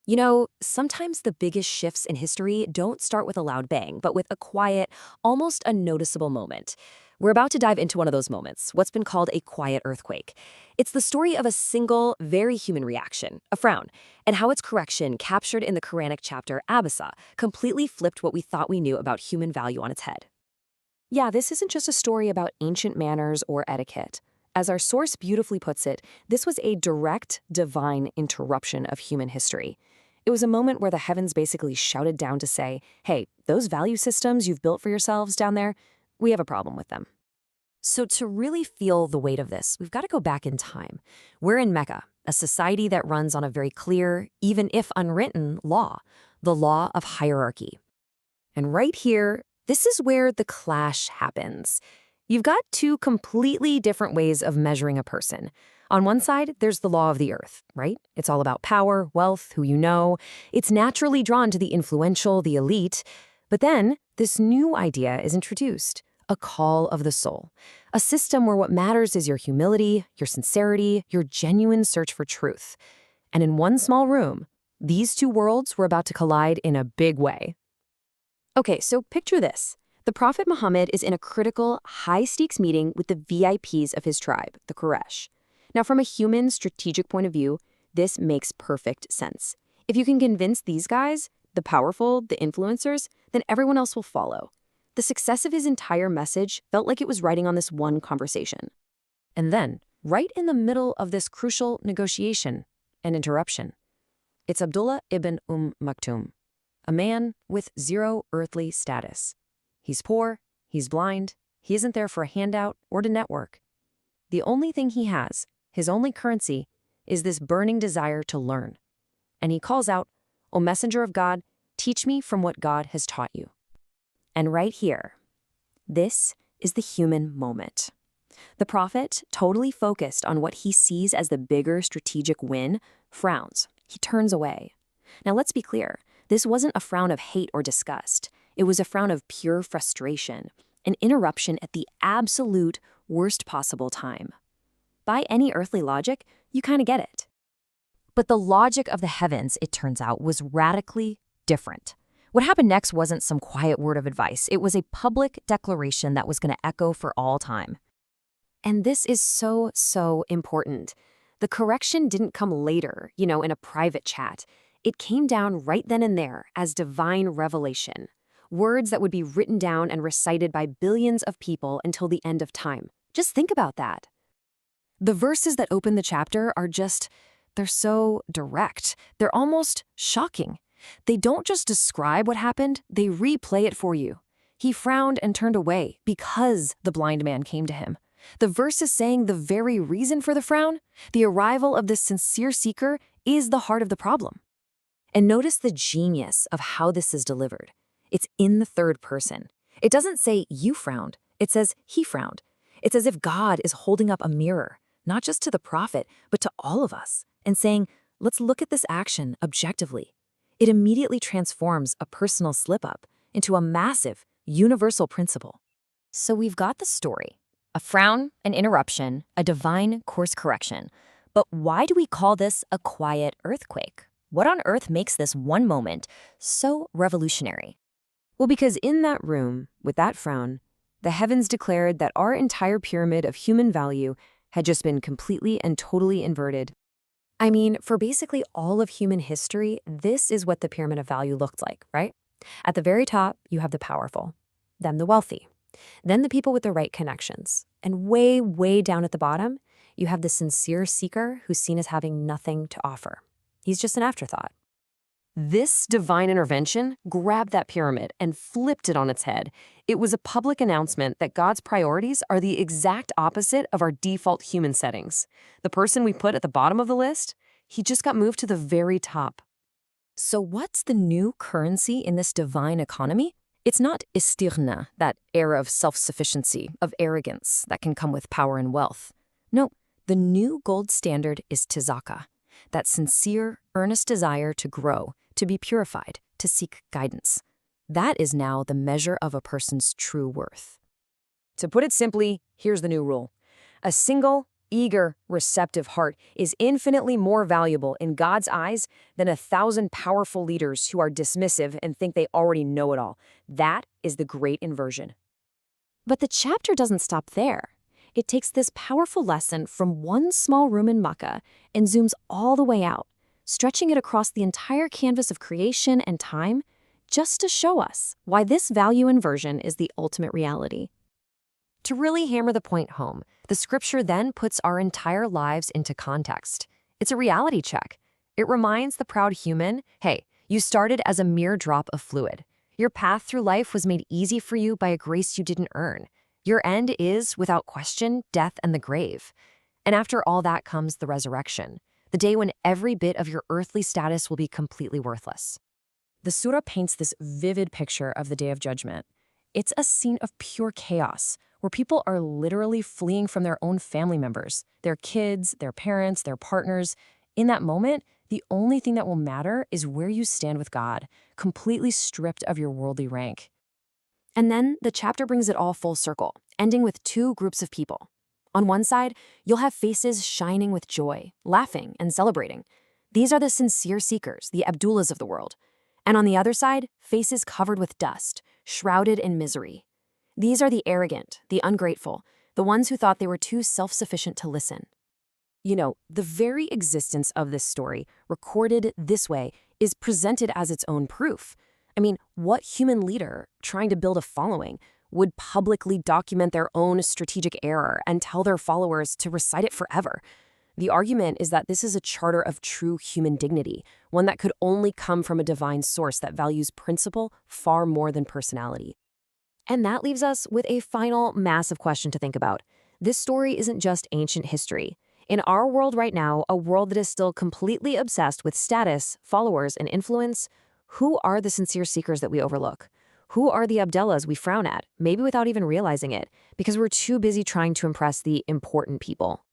You know, sometimes the biggest shifts in history don't start with a loud bang, but with a quiet, almost unnoticeable moment. We're about to dive into one of those moments, what's been called a quiet earthquake. It's the story of a single, very human reaction, a frown, and how its correction, captured in the Quranic chapter Abasa, completely flipped what we thought we knew about human value on its head. Yeah, this isn't just a story about ancient manners or etiquette. As our source beautifully puts it, this was a direct, divine interruption of human history. It was a moment where the heavens basically shouted down to say, hey, those value systems you've built for yourselves down there, we have a problem with them. So to really feel the weight of this, we've got to go back in time. We're in Mecca, a society that runs on a very clear, even if unwritten, law, the law of hierarchy. And right here, this is where the clash happens. You've got two completely different ways of measuring a person. On one side, there's the law of the earth, right? It's all about power, wealth, who you know. It's naturally drawn to the influential, the elite. But then, this new idea is introduced, a call of the soul. A system where what matters is your humility, your sincerity, your genuine search for truth. And in one small room, these two worlds were about to collide in a big way. Okay, so picture this. The Prophet Muhammad is in a critical, high-stakes meeting with the VIPs of his tribe, the Quraysh. Now, from a human strategic point of view, this makes perfect sense. If you can convince these guys, the powerful, the influencers, then everyone else will follow. The success of his entire message felt like it was riding on this one conversation. And then, right in the middle of this crucial negotiation, an interruption. It's Abdullah ibn Maktoum, a man with zero earthly status. He's poor, he's blind, he isn't there for a handout or to network. The only thing he has, his only currency, is this burning desire to learn. And he calls out, "O messenger of God, teach me from what God has taught you." And right here, this is the human moment. The prophet, totally focused on what he sees as the bigger strategic win, frowns. He turns away. Now let's be clear, this wasn't a frown of hate or disgust. It was a frown of pure frustration, an interruption at the absolute worst possible time. By any earthly logic, you kind of get it. But the logic of the heavens, it turns out, was radically different. What happened next wasn't some quiet word of advice. It was a public declaration that was going to echo for all time. And this is so, so important. The correction didn't come later, in a private chat. It came down right then and there as divine revelation. Words that would be written down and recited by billions of people until the end of time. Just think about that. The verses that open the chapter are they're so direct. They're almost shocking. They don't just describe what happened, they replay it for you. He frowned and turned away because the blind man came to him. The verse is saying the very reason for the frown, the arrival of this sincere seeker, is the heart of the problem. And notice the genius of how this is delivered. It's in the third person. It doesn't say you frowned. It says he frowned. It's as if God is holding up a mirror, not just to the prophet, but to all of us, and saying, let's look at this action objectively. It immediately transforms a personal slip-up into a massive, universal principle. So we've got the story. A frown, an interruption, a divine course correction. But why do we call this a quiet earthquake? What on earth makes this one moment so revolutionary? Well, because in that room, with that frown, the heavens declared that our entire pyramid of human value had just been completely and totally inverted. I mean, for basically all of human history, this is what the pyramid of value looked like, right? At the very top, you have the powerful, then the wealthy, then the people with the right connections. And way, way down at the bottom, you have the sincere seeker who's seen as having nothing to offer. He's just an afterthought. This divine intervention grabbed that pyramid and flipped it on its head. It was a public announcement that God's priorities are the exact opposite of our default human settings. The person we put at the bottom of the list, he just got moved to the very top. So what's the new currency in this divine economy? It's not istighna, that era of self-sufficiency, of arrogance that can come with power and wealth. No, the new gold standard is tzaka, that sincere, earnest desire to grow, to be purified, to seek guidance. That is now the measure of a person's true worth. To put it simply, here's the new rule. A single, eager, receptive heart is infinitely more valuable in God's eyes than 1,000 powerful leaders who are dismissive and think they already know it all. That is the great inversion. But the chapter doesn't stop there. It takes this powerful lesson from one small room in Makkah and zooms all the way out, stretching it across the entire canvas of creation and time, just to show us why this value inversion is the ultimate reality. To really hammer the point home, the scripture then puts our entire lives into context. It's a reality check. It reminds the proud human, hey, you started as a mere drop of fluid. Your path through life was made easy for you by a grace you didn't earn. Your end is, without question, death and the grave. And after all that comes the resurrection, the day when every bit of your earthly status will be completely worthless. The surah paints this vivid picture of the Day of Judgment. It's a scene of pure chaos, where people are literally fleeing from their own family members, their kids, their parents, their partners. In that moment, the only thing that will matter is where you stand with God, completely stripped of your worldly rank. And then the chapter brings it all full circle, ending with two groups of people. On one side, you'll have faces shining with joy, laughing and celebrating. These are the sincere seekers, the Abdullahs of the world. And on the other side, faces covered with dust, shrouded in misery. These are the arrogant, the ungrateful, the ones who thought they were too self-sufficient to listen. You know, the very existence of this story, recorded this way, is presented as its own proof. I mean, what human leader, trying to build a following, would publicly document their own strategic error and tell their followers to recite it forever? The argument is that this is a charter of true human dignity, one that could only come from a divine source that values principle far more than personality. And that leaves us with a final massive question to think about. This story isn't just ancient history. In our world right now, a world that is still completely obsessed with status, followers, and influence, who are the sincere seekers that we overlook? Who are the Abdullahs we frown at, maybe without even realizing it, because we're too busy trying to impress the important people?